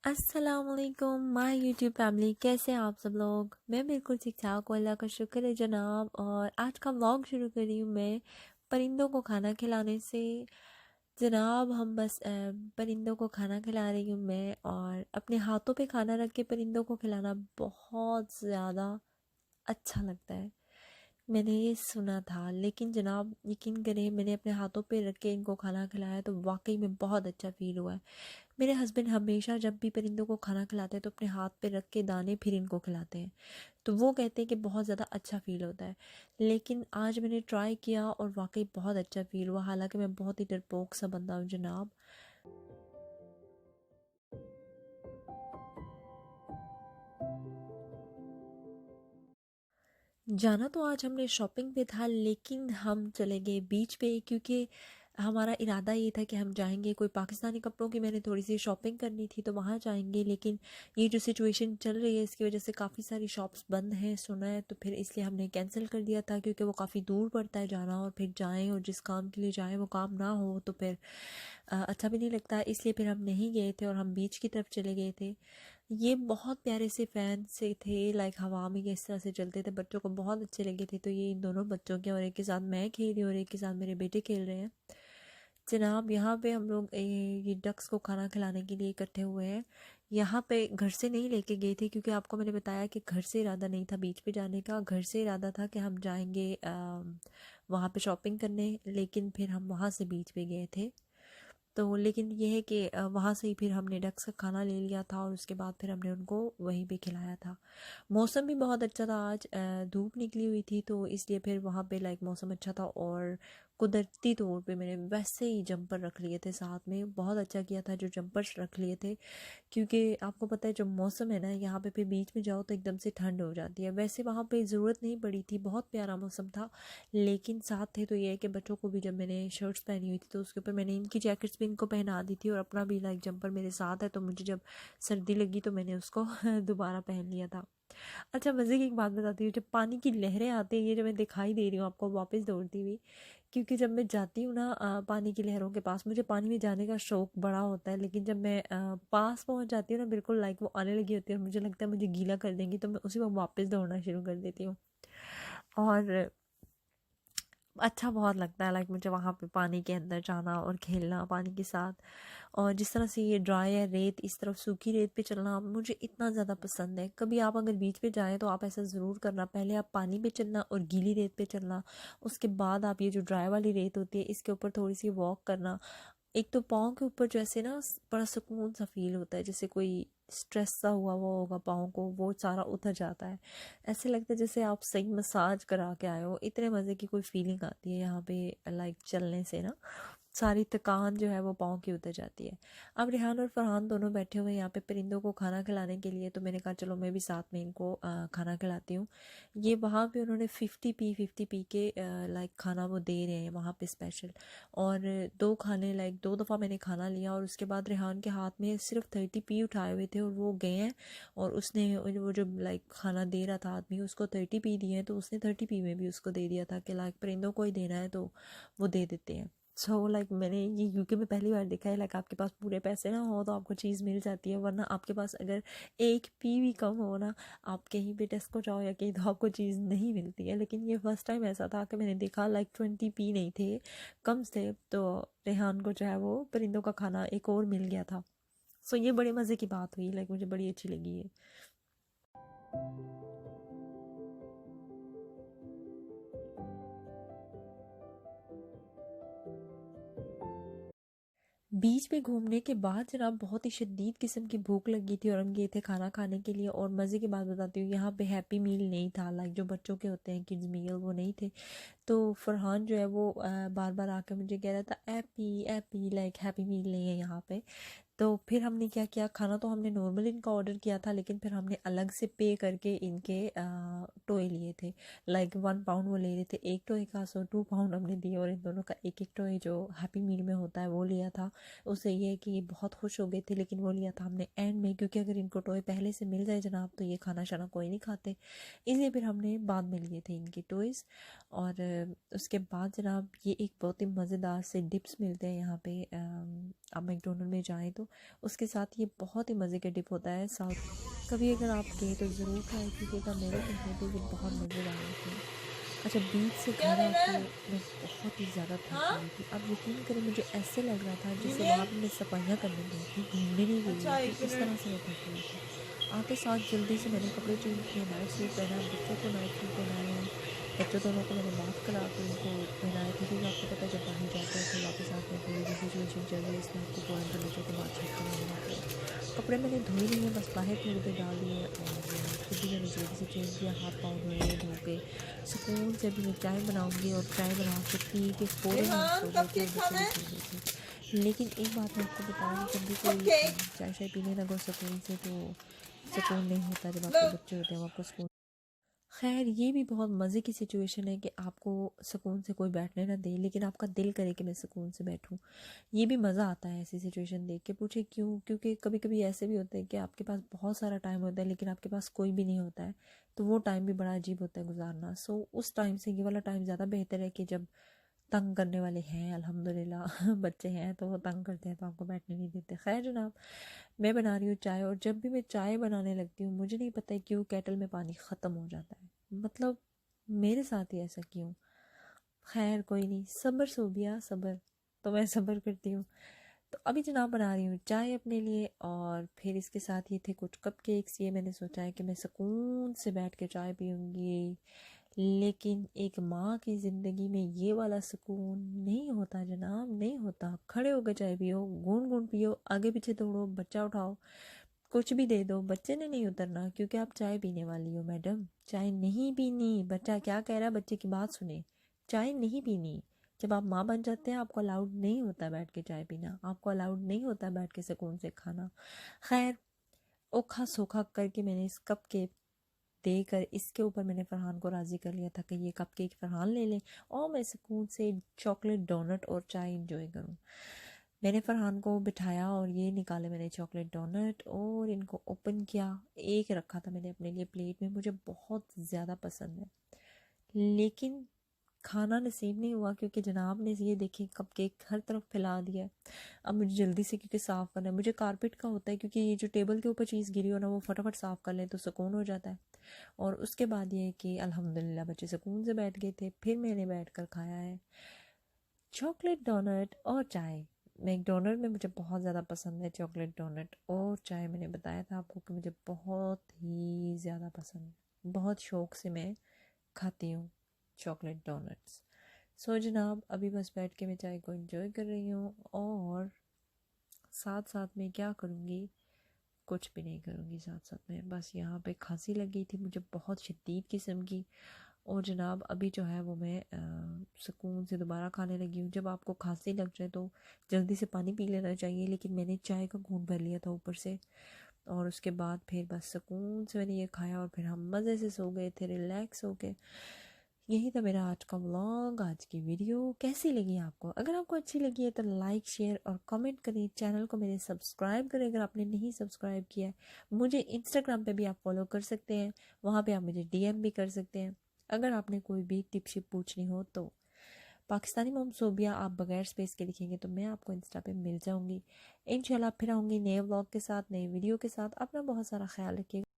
अस्सलामुअलैकुम my YouTube family, कैसे हैं आप सब लोग। मैं बिल्कुल ठीक ठाक हूँ, अल्लाह का शुक्र है जनाब। और आज का व्लॉग शुरू करी हूँ मैं परिंदों को खाना खिलाने से। जनाब हम बस परिंदों को खाना खिला रही हूँ मैं, और अपने हाथों पे खाना रख के परिंदों को खिलाना बहुत ज़्यादा अच्छा लगता है। मैंने ये सुना था, लेकिन जनाब यकीन करें, मैंने अपने हाथों पे रख के इनको खाना खिलाया तो वाकई में बहुत अच्छा फ़ील हुआ है। मेरे हस्बैंड हमेशा जब भी परिंदों को खाना खिलाते हैं तो अपने हाथ पे रख के दाने फिर इनको खिलाते हैं, तो वो कहते हैं कि बहुत ज़्यादा अच्छा फ़ील होता है। लेकिन आज मैंने ट्राई किया और वाकई बहुत अच्छा फ़ील हुआ, हालांकि मैं बहुत ही डरपोक सा बंदा हूँ जनाब। जाना तो आज हमने शॉपिंग पे था, लेकिन हम चले गए बीच पे, क्योंकि हमारा इरादा ये था कि हम जाएंगे, कोई पाकिस्तानी कपड़ों की मैंने थोड़ी सी शॉपिंग करनी थी तो वहाँ जाएंगे। लेकिन ये जो सिचुएशन चल रही है इसकी वजह से काफ़ी सारी शॉप्स बंद हैं सुना है, तो फिर इसलिए हमने कैंसिल कर दिया था, क्योंकि वो काफ़ी दूर पड़ता है जाना, और फिर जाएँ और जिस काम के लिए जाएँ वो काम ना हो तो फिर अच्छा भी नहीं लगता। इसलिए फिर हम नहीं गए थे और हम बीच की तरफ चले गए थे। ये बहुत प्यारे से फैन से थे, लाइक हवा में इस तरह से चलते थे, बच्चों को बहुत अच्छे लगे थे। तो ये इन दोनों बच्चों के, और एक के साथ मैं खेल रही हूँ और एक के साथ मेरे बेटे खेल रहे हैं। जनाब यहाँ पे हम लोग ये डक्स को खाना खिलाने के लिए इकट्ठे हुए हैं। यहाँ पे घर से नहीं लेके गए थे, क्योंकि आपको मैंने बताया कि घर से इरादा नहीं था बीच पे जाने का। घर से इरादा था कि हम जाएंगे वहाँ पे शॉपिंग करने, लेकिन फिर हम वहाँ से बीच पे गए थे। तो लेकिन ये है कि वहाँ से ही फिर हमने डक्स का खाना ले लिया था और उसके बाद फिर हमने उनको वहीं पे खिलाया था। मौसम भी बहुत अच्छा था आज, धूप निकली हुई थी, तो इसलिए फिर वहाँ पे लाइक मौसम अच्छा था। और कुदरती तौर पे मैंने वैसे ही जंपर रख लिए थे साथ में, बहुत अच्छा किया था जो जंपर्स रख लिए थे, क्योंकि आपको पता है जो मौसम है ना यहाँ पे, फिर बीच में जाओ तो एकदम से ठंड हो जाती है। वैसे वहाँ पे ज़रूरत नहीं पड़ी थी, बहुत प्यारा मौसम था, लेकिन साथ थे तो ये है कि बच्चों को भी, जब मैंने शर्ट्स पहनी हुई थी तो उसके ऊपर मैंने इनकी जैकेट्स भी इनको पहना दी थी, और अपना भी लाइक जंपर मेरे साथ है, तो मुझे जब सर्दी लगी तो मैंने उसको दोबारा पहन लिया था। अच्छा, मज़े की एक बात बताती हूँ, जब पानी की लहरें आती हैं, ये जो मैं दिखाई दे रही हूँ आपको वापस दौड़ती हुई, क्योंकि जब मैं जाती हूँ ना पानी की लहरों के पास, मुझे पानी में जाने का शौक बड़ा होता है, लेकिन जब मैं पास पहुँच जाती हूँ ना, बिल्कुल लाइक वो आने लगी होती है और मुझे लगता है मुझे गीला कर देंगी, तो मैं उसी वक्त वापस दौड़ना शुरू कर देती हूँ। और अच्छा बहुत लगता है लाइक मुझे वहाँ पे पानी के अंदर जाना और खेलना पानी के साथ। और जिस तरह से ये ड्राई है रेत, इस तरफ सूखी रेत पे चलना मुझे इतना ज़्यादा पसंद है। कभी आप अगर बीच पे जाएं तो आप ऐसा ज़रूर करना, पहले आप पानी पे चलना और गीली रेत पे चलना, उसके बाद आप ये जो ड्राई वाली रेत होती है इसके ऊपर थोड़ी सी वॉक करना। एक तो पाँव के ऊपर जैसे ना बड़ा सुकून सा फील होता है, जैसे कोई स्ट्रेस सा हुआ वो होगा पाँव को, वो सारा उतर जाता है। ऐसे लगता है जैसे आप सही मसाज करा के आए हो, इतने मज़े की कोई फीलिंग आती है यहाँ पे लाइक चलने से ना, सारी थकान जो है वो पाँव की उतर जाती है। अब रेहान और फरहान दोनों बैठे हुए हैं यहाँ पे परिंदों को खाना खिलाने के लिए, तो मैंने कहा चलो मैं भी साथ में इनको खाना खिलाती हूँ। ये वहाँ पे उन्होंने 50p के लाइक खाना वो दे रहे हैं वहाँ पे स्पेशल। और दो खाने लाइक दो दफ़ा मैंने खाना लिया, और उसके बाद रेहान के हाथ में सिर्फ 30p उठाए हुए थे और वो गए हैं, और उसने वो जो लाइक खाना दे रहा था आदमी उसको 30p दिए हैं, तो उसने 30p में भी उसको दे दिया था कि लाइक परिंदों को ही देना है तो वो दे देते हैं। सो लाइक मैंने ये यूके में पहली बार देखा है, लाइक आपके पास पूरे पैसे ना हो तो आपको चीज़ मिल जाती है, वरना आपके पास अगर 1p भी कम हो ना, आप कहीं भी टेस्को जाओ या कहीं तो आपको चीज़ नहीं मिलती है। लेकिन ये फर्स्ट टाइम ऐसा था कि मैंने देखा लाइक 20p नहीं थे, कम थे, तो रेहान को जो है वो परिंदों का खाना एक और मिल गया था। सो ये बड़े मज़े की बात हुई, लाइक मुझे बड़ी अच्छी लगी है। बीच में घूमने के बाद जनाब बहुत ही शदीद किस्म की भूख लगी थी और हम गए थे खाना खाने के लिए। और मज़े की बात बताती हूँ, यहाँ पे हैप्पी मील नहीं था, लाइक जो बच्चों के होते हैं किड्स मील, वो नहीं थे। तो फरहान जो है वो बार बार आके मुझे कह रहा था happy happy, like happy meal नहीं है यहाँ पे। तो फिर हमने क्या किया, खाना तो हमने नॉर्मल इनका ऑर्डर किया था, लेकिन फिर हमने अलग से पे करके इनके टॉय लिए थे। लाइक 1 पाउंड वो ले रहे थे एक टॉय का, सो 2 पाउंड हमने दिए और इन दोनों का एक एक टॉय जो हैप्पी मील में होता है वो लिया था। उससे ये है कि ये बहुत खुश हो गए थे, लेकिन वो लिया था हमने एंड में, क्योंकि अगर इनको टॉय पहले से मिल जाए जनाब तो ये खाना शाना कोई नहीं खाते, इसलिए फिर हमने बाद में लिए थे इनके टॉयज़। और उसके बाद जनाब ये एक बहुत ही मज़ेदार से डिप्स मिलते हैं यहाँ पे, आप मैकडोनल्ड में जाएँ तो उसके साथ ये बहुत ही मज़े का डिप होता है साउथ। कभी अगर आप गए तो ज़रूर ट्राई कीजिएगा, मेरे कहने पे ये बहुत मज़ेदार होते हैं। अच्छा, बीच से क्या घर लेना आके है? मैं बहुत ही ज़्यादा थक हाँ, गई थी। आप यकीन करें, मुझे ऐसे लग रहा था जैसे वहाँ ईमेल। पे मैं सफाइयाँ करने गई थी, घूमने नहीं गई हुई अच्छा, थी, एक इस तरह मिनट। से मैं थक गई थी। आते साथ जल्दी से मैंने कपड़े चेंज किए, नाइट सूट पहना, बच्चों को नाइट सूट पहनाए हैं। बच्चों दोनों को मैंने बात करा के उनको पहनाए थे, क्योंकि आपको पता है जब बाहर जाते हैं फिर वापस आते हैं तो ये जो सिचुएशन चल रही है इसमें आपको फ़ौरन बच्चों को बात चेक करवाने होते हैं। कपड़े मैंने धोए नहीं है, बस बाहर थोड़ी देर डाल दिए और खुद भी मैंने जल्दी से चेंज किया, हाथ पाँव धोए, धो के सुकून से अभी मैं चाय बनाऊँगी और चाय बना के पी के फ़ौरन ही हम रेहान, सो गए कप थे और केक बच्चे खाना भी है? सो गए थे। लेकिन एक बात मैं आपको बताऊँ, जब भी कप कोई केक। चाय शाय पीने लगो सुकून से तो सुकून नहीं होता। जब लो। आपके बच्चे होते हैं वो आपको सुकून। खैर, ये भी बहुत मज़े की सिचुएशन है कि आपको सुकून से कोई बैठने ना दे लेकिन आपका दिल करे कि मैं सुकून से बैठूं। ये भी मज़ा आता है ऐसी सिचुएशन देख के। पूछे क्यों? क्योंकि कभी कभी ऐसे भी होते हैं कि आपके पास बहुत सारा टाइम होता है लेकिन आपके पास कोई भी नहीं होता है, तो वो टाइम भी बड़ा अजीब होता है गुजारना। सो उस टाइम से ये वाला टाइम ज़्यादा बेहतर है कि जब तंग करने वाले हैं अल्हम्दुलिल्लाह बच्चे हैं तो वो तंग करते हैं तो आपको बैठने नहीं देते। खैर जनाब, मैं बना रही हूँ चाय और जब भी मैं चाय बनाने लगती हूँ मुझे नहीं पता क्यों केटल में पानी ख़त्म हो जाता है। मतलब मेरे साथ ही ऐसा क्यों? खैर कोई नहीं, सब्र सोबिया सब्र। तो मैं सब्र करती हूँ। तो अभी जनाब बना रही हूँ चाय अपने लिए और फिर इसके साथ ये थे कुछ कपकेक्स। ये मैंने सोचा है कि मैं सुकून से बैठ के चाय पीऊँगी, लेकिन एक माँ की ज़िंदगी में ये वाला सुकून नहीं होता जनाब, नहीं होता। खड़े होकर चाय पियो, घूंट घूंट पियो, आगे पीछे दौड़ो, बच्चा उठाओ, कुछ भी दे दो, बच्चे ने नहीं उतरना क्योंकि आप चाय पीने वाली हो। मैडम चाय नहीं पीनी। बच्चा क्या कह रहा है, बच्चे की बात सुने। चाय नहीं पीनी। जब आप माँ बन जाते हैं आपको अलाउड नहीं होता बैठ के चाय पीना, आपको अलाउड नहीं होता बैठ के सुकून से खाना। खैर, ओखा सोखा करके मैंने इस कप के देकर इसके ऊपर मैंने फरहान को राज़ी कर लिया था कि ये कप केक फरहान ले लें और मैं सुकून से चॉकलेट डोनट और चाय इंजॉय करूं। मैंने फरहान को बिठाया और ये निकाले मैंने चॉकलेट डोनट और इनको ओपन किया। एक रखा था मैंने अपने लिए प्लेट में, मुझे बहुत ज़्यादा पसंद है लेकिन खाना नसीब नहीं हुआ क्योंकि जनाब ने ये देखे कपकेक हर तरफ फैला दिया है। अब मुझे जल्दी से क्योंकि साफ़ करना है, मुझे कारपेट का होता है क्योंकि ये जो टेबल के ऊपर चीज़ गिरी हो ना वो फटाफट साफ़ कर लें तो सुकून हो जाता है। और उसके बाद ये कि अल्हम्दुलिल्लाह बच्चे सुकून से बैठ गए थे, फिर मैंने बैठ कर खाया है चॉकलेट डोनट और चाय। मैकडोनल्ड में मुझे बहुत ज़्यादा पसंद है चॉकलेट डोनट और चाय। मैंने बताया था आपको कि मुझे बहुत ही ज़्यादा पसंद है, बहुत शौक़ से मैं खाती हूँ चॉकलेट डोनट्स। सो जनाब अभी बस बैठ के मैं चाय को एंजॉय कर रही हूँ और साथ साथ में क्या करूँगी, कुछ भी नहीं करूँगी। साथ साथ में बस यहाँ पे खांसी लगी थी मुझे बहुत शदीद किस्म की और जनाब अभी जो है वो मैं सुकून से दोबारा खाने लगी हूँ। जब आपको खांसी लग जाए तो जल्दी से पानी पी लेना चाहिए, लेकिन मैंने चाय का घूंट भर लिया था ऊपर से और उसके बाद फिर बस सुकून से मैंने ये खाया और फिर हम मज़े से सो गए थे, रिलैक्स हो के। यही था मेरा आज का व्लॉग, आज की वीडियो कैसी लगी आपको? अगर आपको अच्छी लगी है तो लाइक शेयर और कमेंट करें, चैनल को मेरे सब्सक्राइब करें अगर आपने नहीं सब्सक्राइब किया है। मुझे इंस्टाग्राम पे भी आप फॉलो कर सकते हैं, वहाँ पे आप मुझे डीएम भी कर सकते हैं अगर आपने कोई भी टिप शिप पूछनी हो तो। पाकिस्तानी मोम सोबिया आप बगैर स्पेस के लिखेंगे तो मैं आपको इंस्टा पे मिल जाऊँगी। इंशाल्लाह फिर आऊँगी नए व्लॉग के साथ, नए वीडियो के साथ। अपना बहुत सारा ख्याल रखिएगा।